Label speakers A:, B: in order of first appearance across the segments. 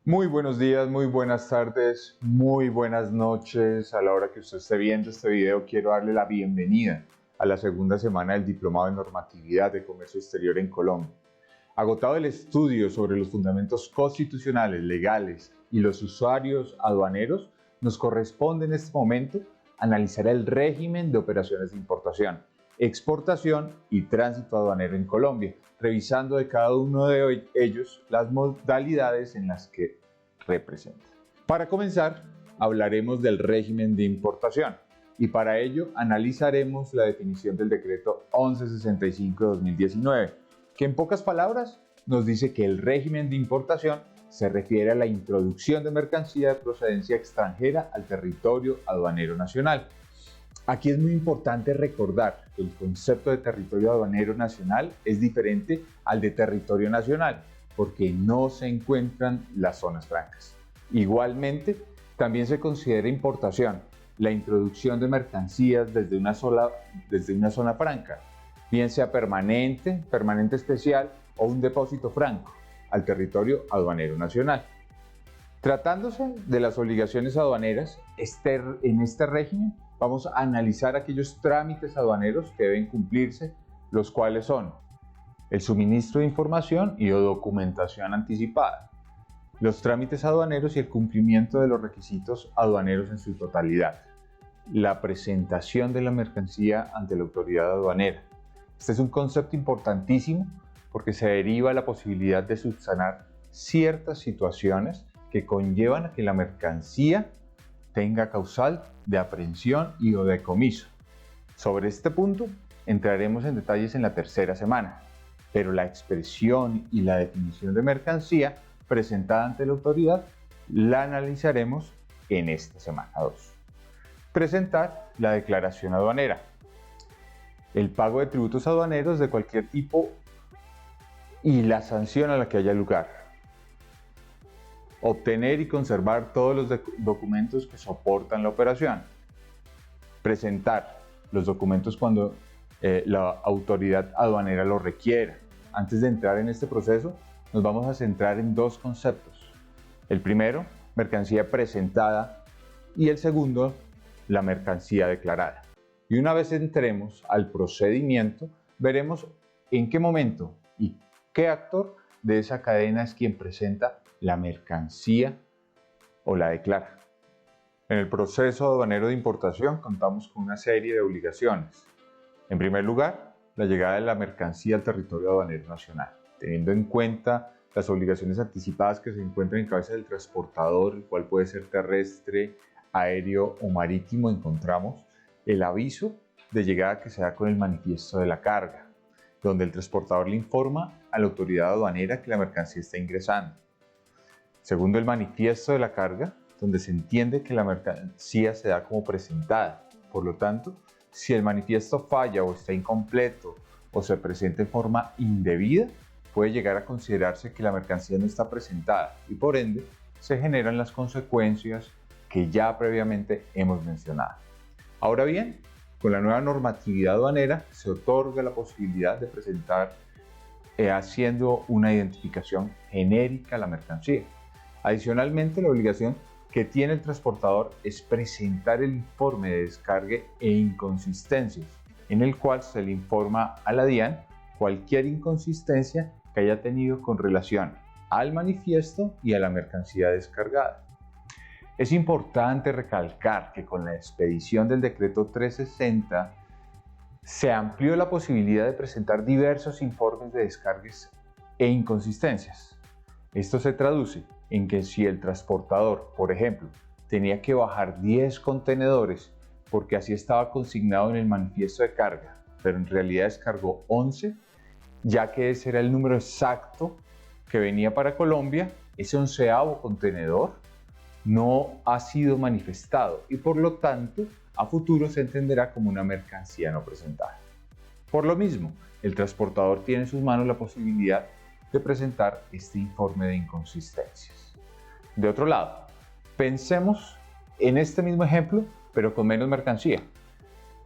A: Muy buenos días, muy buenas tardes, muy buenas noches. A la hora que usted esté viendo este video, quiero darle la bienvenida a la segunda semana del Diplomado en Normatividad de Comercio Exterior en Colombia. Agotado el estudio sobre los fundamentos constitucionales, legales y los usuarios aduaneros, nos corresponde en este momento analizar el régimen de operaciones de importación, exportación y tránsito aduanero en Colombia, revisando de cada uno de ellos las modalidades en las que representa. Para comenzar, hablaremos del régimen de importación y para ello analizaremos la definición del decreto 1165 de 2019, que en pocas palabras nos dice que el régimen de importación se refiere a la introducción de mercancía de procedencia extranjera al territorio aduanero nacional. Aquí es muy importante recordar que el concepto de territorio aduanero nacional es diferente al de territorio nacional, porque no se encuentran las zonas francas. Igualmente, también se considera importación la introducción de mercancías desde una zona franca, bien sea permanente especial o un depósito franco, al territorio aduanero nacional. Tratándose de las obligaciones aduaneras, en este régimen vamos a analizar aquellos trámites aduaneros que deben cumplirse, los cuales son el suministro de información y o documentación anticipada, los trámites aduaneros y el cumplimiento de los requisitos aduaneros en su totalidad, la presentación de la mercancía ante la autoridad aduanera. Este es un concepto importantísimo porque se deriva la posibilidad de subsanar ciertas situaciones que conllevan a que la mercancía tenga causal de aprehensión y o decomiso. Sobre este punto entraremos en detalles en la tercera semana, pero la expresión y la definición de mercancía presentada ante la autoridad la analizaremos en esta semana 2. Presentar la declaración aduanera. El pago de tributos aduaneros de cualquier tipo y la sanción a la que haya lugar. Obtener y conservar todos los documentos que soportan la operación. Presentar los documentos cuando la autoridad aduanera lo requiera. Antes de entrar en este proceso, nos vamos a centrar en dos conceptos. El primero, mercancía presentada, y el segundo, la mercancía declarada. Y una vez entremos al procedimiento, veremos en qué momento y qué actor de esa cadena es quien presenta la mercancía o la declara. En el proceso aduanero de importación contamos con una serie de obligaciones. En primer lugar, la llegada de la mercancía al territorio aduanero nacional, teniendo en cuenta las obligaciones anticipadas que se encuentran en cabeza del transportador, el cual puede ser terrestre, aéreo o marítimo. Encontramos el aviso de llegada que se da con el manifiesto de la carga, donde el transportador le informa a la autoridad aduanera que la mercancía está ingresando. Segundo, el manifiesto de la carga, donde se entiende que la mercancía se da como presentada. Por lo tanto, si el manifiesto falla o está incompleto o se presenta en forma indebida, puede llegar a considerarse que la mercancía no está presentada y por ende se generan las consecuencias que ya previamente hemos mencionado. Ahora bien, con la nueva normatividad aduanera se otorga la posibilidad de presentar haciendo una identificación genérica a la mercancía. Adicionalmente, la obligación que tiene el transportador es presentar el informe de descargue e inconsistencias, en el cual se le informa a la DIAN cualquier inconsistencia que haya tenido con relación al manifiesto y a la mercancía descargada. Es importante recalcar que con la expedición del decreto 360 se amplió la posibilidad de presentar diversos informes de descargas e inconsistencias. Esto se traduce en que si el transportador, por ejemplo, tenía que bajar 10 contenedores porque así estaba consignado en el manifiesto de carga, pero en realidad descargó 11, ya que ese era el número exacto que venía para Colombia, ese 11º contenedor no ha sido manifestado y por lo tanto a futuro se entenderá como una mercancía no presentada. Por lo mismo, el transportador tiene en sus manos la posibilidad de presentar este informe de inconsistencias. De otro lado, pensemos en este mismo ejemplo, pero con menos mercancía,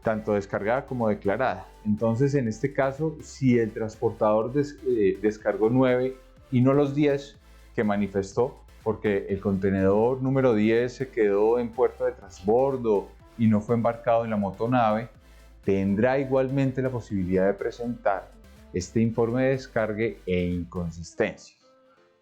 A: tanto descargada como declarada. Entonces, en este caso, si el transportador descargó 9 y no los 10 que manifestó, porque el contenedor número 10 se quedó en puerto de transbordo y no fue embarcado en la motonave, tendrá igualmente la posibilidad de presentar este informe de descargue e inconsistencias.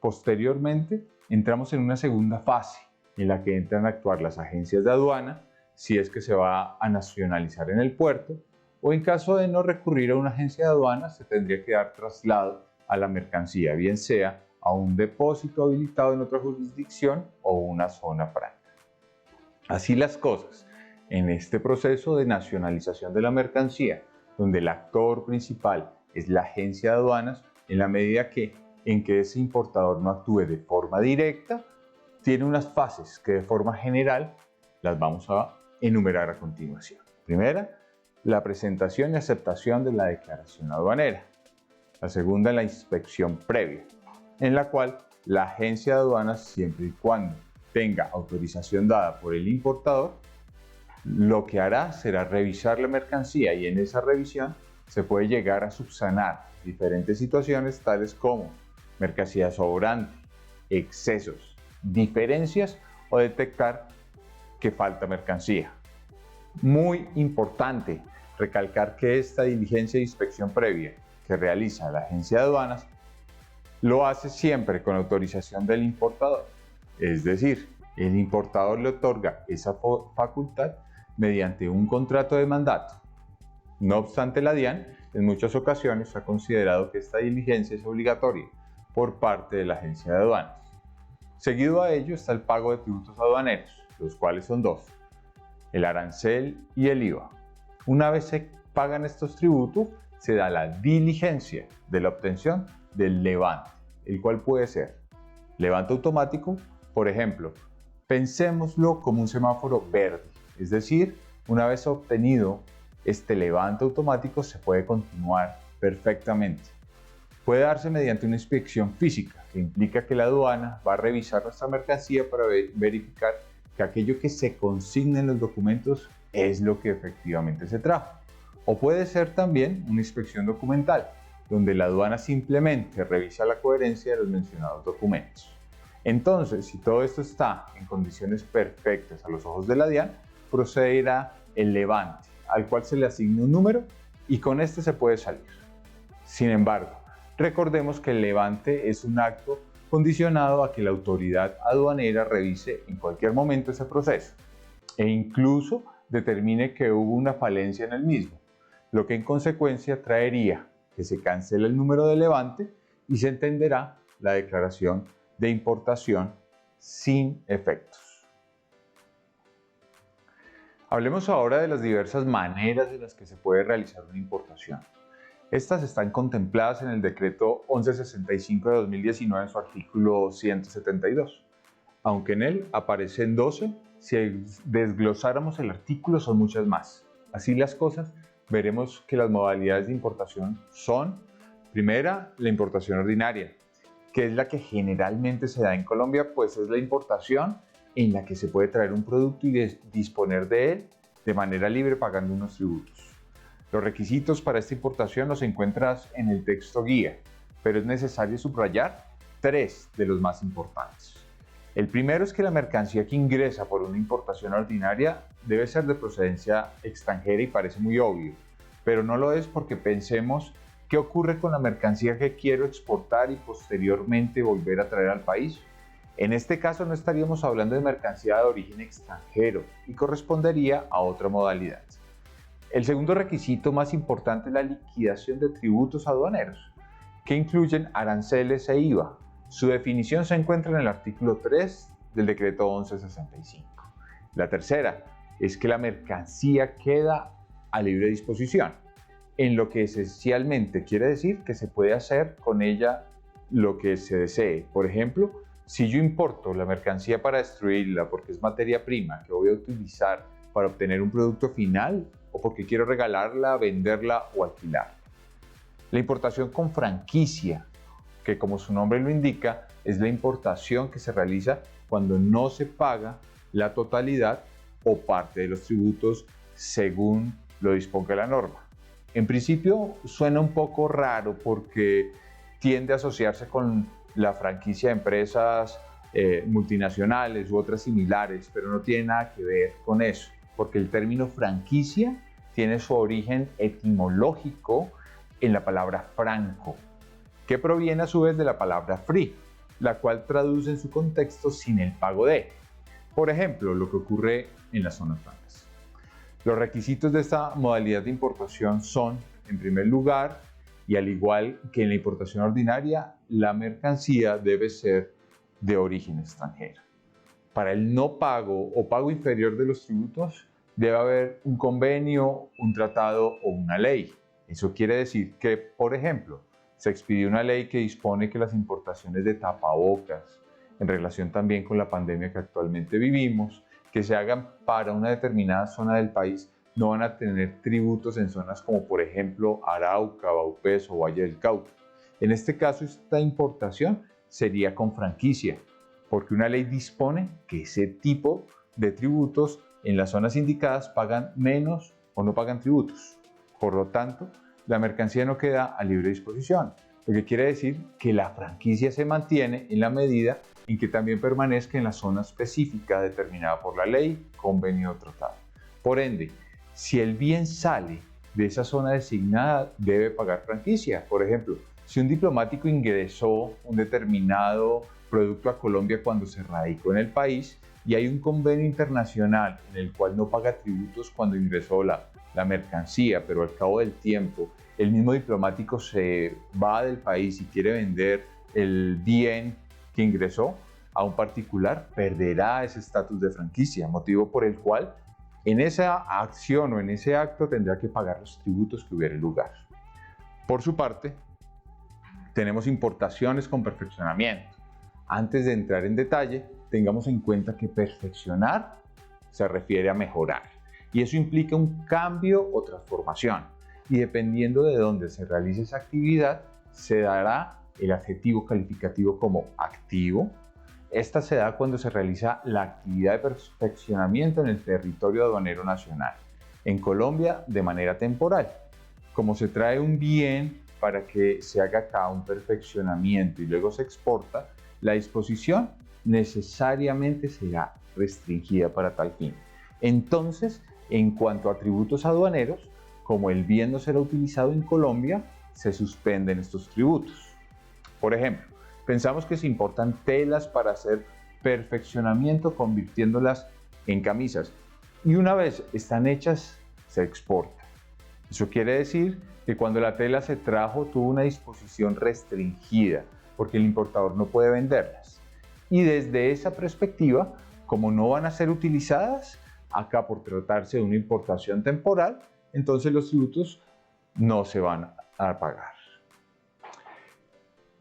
A: Posteriormente, entramos en una segunda fase en la que entran a actuar las agencias de aduana si es que se va a nacionalizar en el puerto, o en caso de no recurrir a una agencia de aduanas, se tendría que dar traslado a la mercancía, bien sea a un depósito habilitado en otra jurisdicción o una zona franca. Así las cosas, en este proceso de nacionalización de la mercancía, donde el actor principal es la agencia de aduanas, en la medida en que ese importador no actúe de forma directa, tiene unas fases que de forma general las vamos a enumerar a continuación. Primera, la presentación y aceptación de la declaración aduanera. La segunda, la inspección previa, en la cual la agencia de aduanas, siempre y cuando tenga autorización dada por el importador, lo que hará será revisar la mercancía, y en esa revisión se puede llegar a subsanar diferentes situaciones tales como mercancía sobrante, excesos, diferencias o detectar que falta mercancía. Muy importante recalcar que esta diligencia de inspección previa que realiza la agencia de aduanas lo hace siempre con autorización del importador, es decir, el importador le otorga esa facultad mediante un contrato de mandato. No obstante, la DIAN en muchas ocasiones ha considerado que esta diligencia es obligatoria por parte de la agencia de aduanas. Seguido a ello está el pago de tributos aduaneros, los cuales son dos: el arancel y el IVA. Una vez se pagan estos tributos, se da la diligencia de la obtención del levante, el cual puede ser levante automático. Por ejemplo, pensémoslo como un semáforo verde, es decir, una vez obtenido este levante automático se puede continuar perfectamente. Puede darse mediante una inspección física, que implica que la aduana va a revisar nuestra mercancía para verificar que aquello que se consigna en los documentos es lo que efectivamente se trajo. O puede ser también una inspección documental, donde la aduana simplemente revisa la coherencia de los mencionados documentos. Entonces, si todo esto está en condiciones perfectas a los ojos de la DIAN, procederá el levante, al cual se le asigna un número y con este se puede salir. Sin embargo, recordemos que el levante es un acto condicionado a que la autoridad aduanera revise en cualquier momento ese proceso e incluso determine que hubo una falencia en el mismo, lo que en consecuencia traería que se cancele el número de levante y se entenderá la declaración de importación sin efectos. Hablemos ahora de las diversas maneras en las que se puede realizar una importación. Estas están contempladas en el decreto 1165 de 2019 en su artículo 172. Aunque en él aparecen 12, si desglosáramos el artículo son muchas más. Así las cosas, veremos que las modalidades de importación son: primera, la importación ordinaria, que es la que generalmente se da en Colombia, pues es la importación en la que se puede traer un producto y disponer de él de manera libre pagando unos tributos. Los requisitos para esta importación los encuentras en el texto guía, pero es necesario subrayar 3 de los más importantes. El primero es que la mercancía que ingresa por una importación ordinaria debe ser de procedencia extranjera, y parece muy obvio, pero no lo es, porque pensemos qué ocurre con la mercancía que quiero exportar y posteriormente volver a traer al país. En este caso no estaríamos hablando de mercancía de origen extranjero y correspondería a otra modalidad. El segundo requisito más importante es la liquidación de tributos aduaneros, que incluyen aranceles e IVA. Su definición se encuentra en el artículo 3 del decreto 1165. La tercera es que la mercancía queda a libre disposición, en lo que esencialmente quiere decir que se puede hacer con ella lo que se desee. Por ejemplo, si yo importo la mercancía para destruirla porque es materia prima que voy a utilizar para obtener un producto final, o porque quiero regalarla, venderla o alquilarla. La importación con franquicia, que como su nombre lo indica, es la importación que se realiza cuando no se paga la totalidad o parte de los tributos según lo disponga la norma. En principio suena un poco raro porque tiende a asociarse con la franquicia de empresas multinacionales u otras similares, pero no tiene nada que ver con eso, porque el término franquicia tiene su origen etimológico en la palabra franco, que proviene a su vez de la palabra free, la cual traduce en su contexto sin el pago de. Por ejemplo, lo que ocurre en las zonas francas. Los requisitos de esta modalidad de importación son, en primer lugar, y al igual que en la importación ordinaria, la mercancía debe ser de origen extranjero. Para el no pago o pago inferior de los tributos, debe haber un convenio, un tratado o una ley. Eso quiere decir que, por ejemplo, se expidió una ley que dispone que las importaciones de tapabocas, en relación también con la pandemia que actualmente vivimos, que se hagan para una determinada zona del país, no van a tener tributos en zonas como, por ejemplo, Arauca, Vaupés o Valle del Cauca. En este caso, esta importación sería con franquicia, porque una ley dispone que ese tipo de tributos en las zonas indicadas pagan menos o no pagan tributos. Por lo tanto, la mercancía no queda a libre disposición, lo que quiere decir que la franquicia se mantiene en la medida en que también permanezca en la zona específica determinada por la ley, convenio o tratado. Por ende, si el bien sale de esa zona designada, debe pagar franquicia. Por ejemplo, si un diplomático ingresó un determinado producto a Colombia cuando se radicó en el país y hay un convenio internacional en el cual no paga tributos cuando ingresó la mercancía, pero al cabo del tiempo el mismo diplomático se va del país y quiere vender el bien que ingresó a un particular, perderá ese estatus de franquicia, motivo por el cual en esa acción o en ese acto tendrá que pagar los tributos que hubiera lugar. Por su parte, tenemos importaciones con perfeccionamiento. Antes de entrar en detalle, tengamos en cuenta que perfeccionar se refiere a mejorar y eso implica un cambio o transformación y dependiendo de dónde se realice esa actividad se dará el adjetivo calificativo como activo. Esta se da cuando se realiza la actividad de perfeccionamiento en el territorio aduanero nacional, en Colombia de manera temporal. Como se trae un bien para que se haga acá un perfeccionamiento y luego se exporta, la disposición necesariamente será restringida para tal fin. Entonces, en cuanto a tributos aduaneros, como el bien no será utilizado en Colombia, se suspenden estos tributos. Por ejemplo, pensamos que se importan telas para hacer perfeccionamiento convirtiéndolas en camisas y una vez están hechas, se exporta. Eso quiere decir que cuando la tela se trajo tuvo una disposición restringida porque el importador no puede venderlas. Y desde esa perspectiva, como no van a ser utilizadas, acá por tratarse de una importación temporal, entonces los tributos no se van a pagar.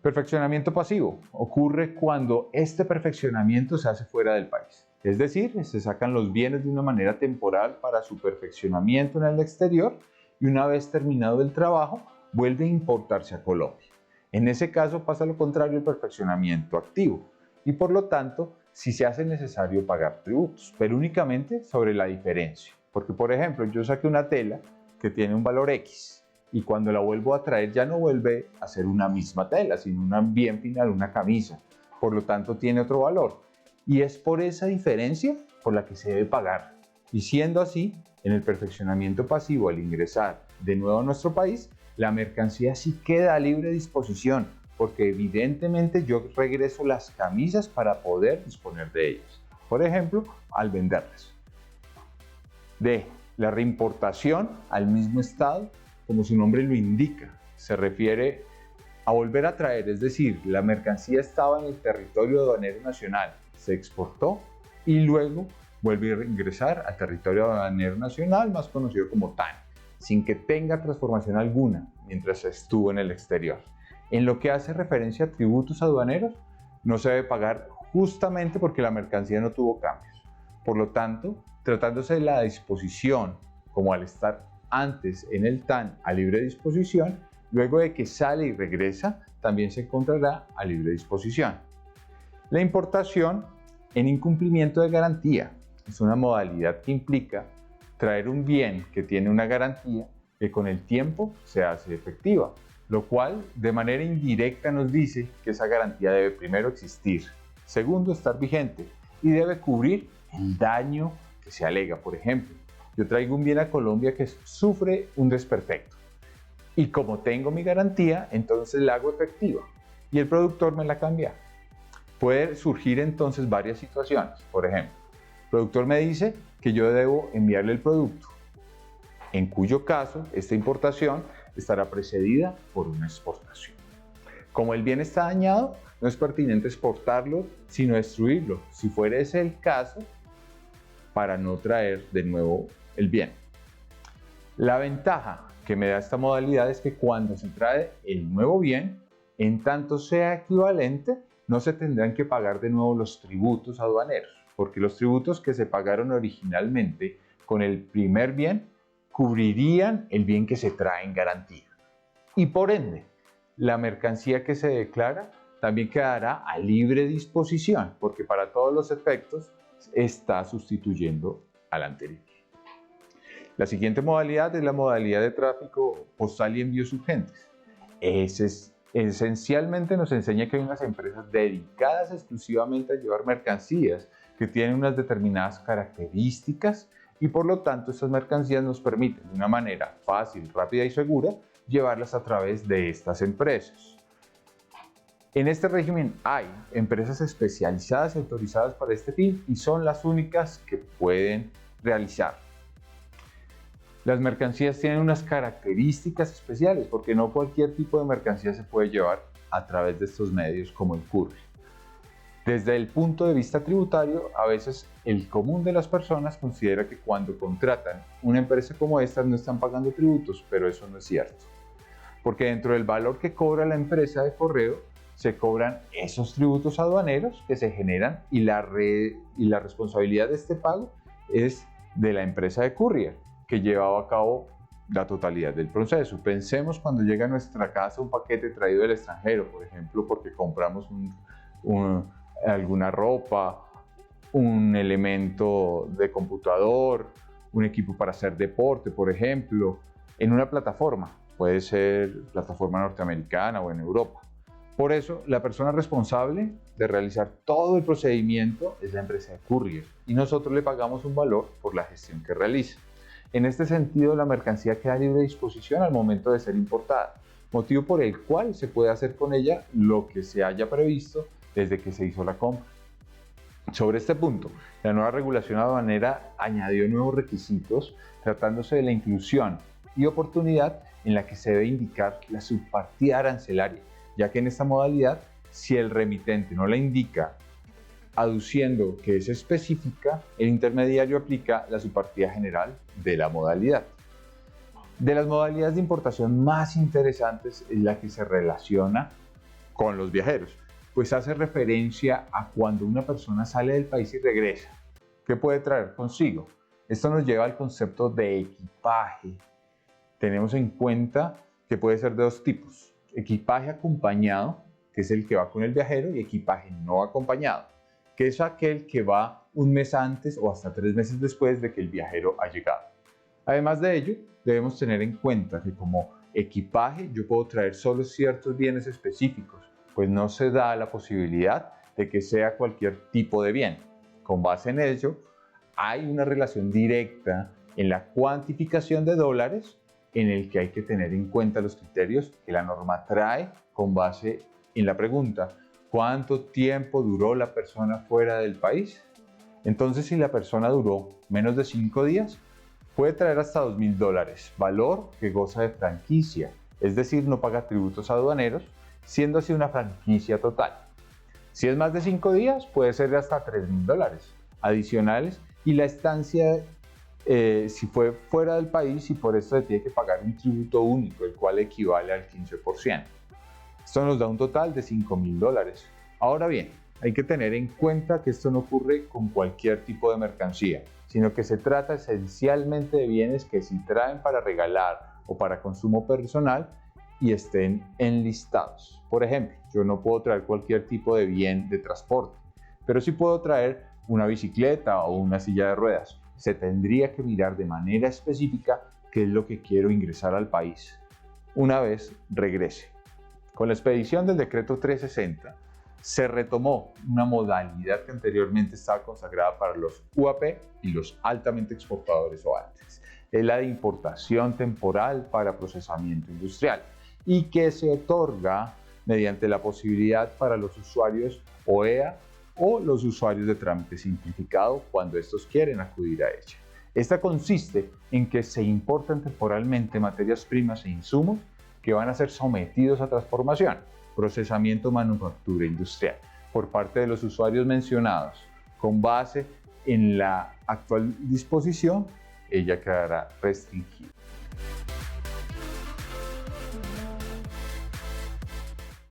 A: Perfeccionamiento pasivo ocurre cuando este perfeccionamiento se hace fuera del país. Es decir, se sacan los bienes de una manera temporal para su perfeccionamiento en el exterior y una vez terminado el trabajo, vuelve a importarse a Colombia. En ese caso pasa lo contrario al perfeccionamiento activo y por lo tanto sí se hace necesario pagar tributos, pero únicamente sobre la diferencia. Porque por ejemplo, yo saqué una tela que tiene un valor X y cuando la vuelvo a traer ya no vuelve a ser una misma tela, sino un bien final, una camisa. Por lo tanto tiene otro valor y es por esa diferencia por la que se debe pagar. Y siendo así, en el perfeccionamiento pasivo al ingresar de nuevo a nuestro país, la mercancía sí queda a libre disposición, porque evidentemente yo regreso las camisas para poder disponer de ellas. Por ejemplo, al venderlas. D. La reimportación al mismo estado, como su nombre lo indica, se refiere a volver a traer, es decir, la mercancía estaba en el territorio aduanero nacional, se exportó y luego vuelve a ingresar al territorio aduanero nacional, más conocido como TAN, sin que tenga transformación alguna mientras estuvo en el exterior. En lo que hace referencia a tributos aduaneros, no se debe pagar justamente porque la mercancía no tuvo cambios. Por lo tanto, tratándose de la disposición, como al estar antes en el TAN a libre disposición, luego de que sale y regresa, también se encontrará a libre disposición. La importación en incumplimiento de garantía es una modalidad que implica traer un bien que tiene una garantía que con el tiempo se hace efectiva, lo cual de manera indirecta nos dice que esa garantía debe primero existir Segundo, estar vigente y debe cubrir el daño que se alega. Por ejemplo, yo traigo un bien a Colombia que sufre un desperfecto y como tengo mi garantía, entonces la hago efectiva y el productor me la cambia. Puede surgir entonces varias situaciones. Por ejemplo, el productor me dice que yo debo enviarle el producto, en cuyo caso esta importación estará precedida por una exportación. Como el bien está dañado, no es pertinente exportarlo, sino destruirlo, si fuera ese el caso, para no traer de nuevo el bien. La ventaja que me da esta modalidad es que cuando se trae el nuevo bien, en tanto sea equivalente, no se tendrán que pagar de nuevo los tributos aduaneros, porque los tributos que se pagaron originalmente con el primer bien cubrirían el bien que se trae en garantía. Y por ende, la mercancía que se declara también quedará a libre disposición, porque para todos los efectos está sustituyendo al anterior. La siguiente modalidad es la modalidad de tráfico postal y envíos urgentes. Esencialmente nos enseña que hay unas empresas dedicadas exclusivamente a llevar mercancías que tienen unas determinadas características y por lo tanto estas mercancías nos permiten de una manera fácil, rápida y segura llevarlas a través de estas empresas. En este régimen hay empresas especializadas y autorizadas para este fin y son las únicas que pueden realizar. Las mercancías tienen unas características especiales porque no cualquier tipo de mercancía se puede llevar a través de estos medios como el courier. Desde el punto de vista tributario, a veces el común de las personas considera que cuando contratan una empresa como esta no están pagando tributos, pero eso no es cierto. Porque dentro del valor que cobra la empresa de correo, se cobran esos tributos aduaneros que se generan y la responsabilidad de este pago es de la empresa de courier, que llevaba a cabo la totalidad del proceso. Pensemos cuando llega a nuestra casa un paquete traído del extranjero, por ejemplo, porque compramos alguna ropa, un elemento de computador, un equipo para hacer deporte, por ejemplo, en una plataforma, puede ser plataforma norteamericana o en Europa. Por eso, la persona responsable de realizar todo el procedimiento es la empresa de courier y nosotros le pagamos un valor por la gestión que realiza. En este sentido, la mercancía queda a libre disposición al momento de ser importada, motivo por el cual se puede hacer con ella lo que se haya previsto desde que se hizo la compra. Sobre este punto, la nueva regulación aduanera añadió nuevos requisitos tratándose de la inclusión y oportunidad en la que se debe indicar la subpartida arancelaria, ya que en esta modalidad, si el remitente no la indica aduciendo que es específica, el intermediario aplica la subpartida general de la modalidad. De las modalidades de importación más interesantes es la que se relaciona con los viajeros, pues hace referencia a cuando una persona sale del país y regresa. ¿Qué puede traer consigo? Esto nos lleva al concepto de equipaje. Tenemos en cuenta que puede ser de dos tipos: equipaje acompañado, que es el que va con el viajero, y equipaje no acompañado, que es aquel que va un mes antes o hasta 3 meses después de que el viajero ha llegado. Además de ello, debemos tener en cuenta que como equipaje yo puedo traer solo ciertos bienes específicos, pues no se da la posibilidad de que sea cualquier tipo de bien. Con base en ello, hay una relación directa en la cuantificación de dólares en el que hay que tener en cuenta los criterios que la norma trae con base en la pregunta: ¿cuánto tiempo duró la persona fuera del país? Entonces, si la persona duró menos de 5 días, puede traer hasta $2.000, valor que goza de franquicia, es decir, no paga tributos aduaneros, siendo así una franquicia total. Si es más de 5 días, puede ser de hasta $3.000 adicionales y la estancia si fue fuera del país, y por esto se tiene que pagar un tributo único, el cual equivale al 15%. Esto nos da un total de $5.000. Ahora bien, hay que tener en cuenta que esto no ocurre con cualquier tipo de mercancía, sino que se trata esencialmente de bienes que se traen para regalar o para consumo personal y estén enlistados. Por ejemplo, yo no puedo traer cualquier tipo de bien de transporte, pero sí puedo traer una bicicleta o una silla de ruedas. Se tendría que mirar de manera específica qué es lo que quiero ingresar al país una vez regrese. Con la expedición del decreto 360 Se retomó una modalidad que anteriormente estaba consagrada para los UAP y los altamente exportadores o ALTES. Es la de importación temporal para procesamiento industrial y que se otorga mediante la posibilidad para los usuarios OEA o los usuarios de trámite simplificado cuando estos quieren acudir a ella. Esta consiste en que se importan temporalmente materias primas e insumos que van a ser sometidos a transformación, procesamiento, manufactura industrial por parte de los usuarios mencionados. Con base en la actual disposición, ella quedará restringida.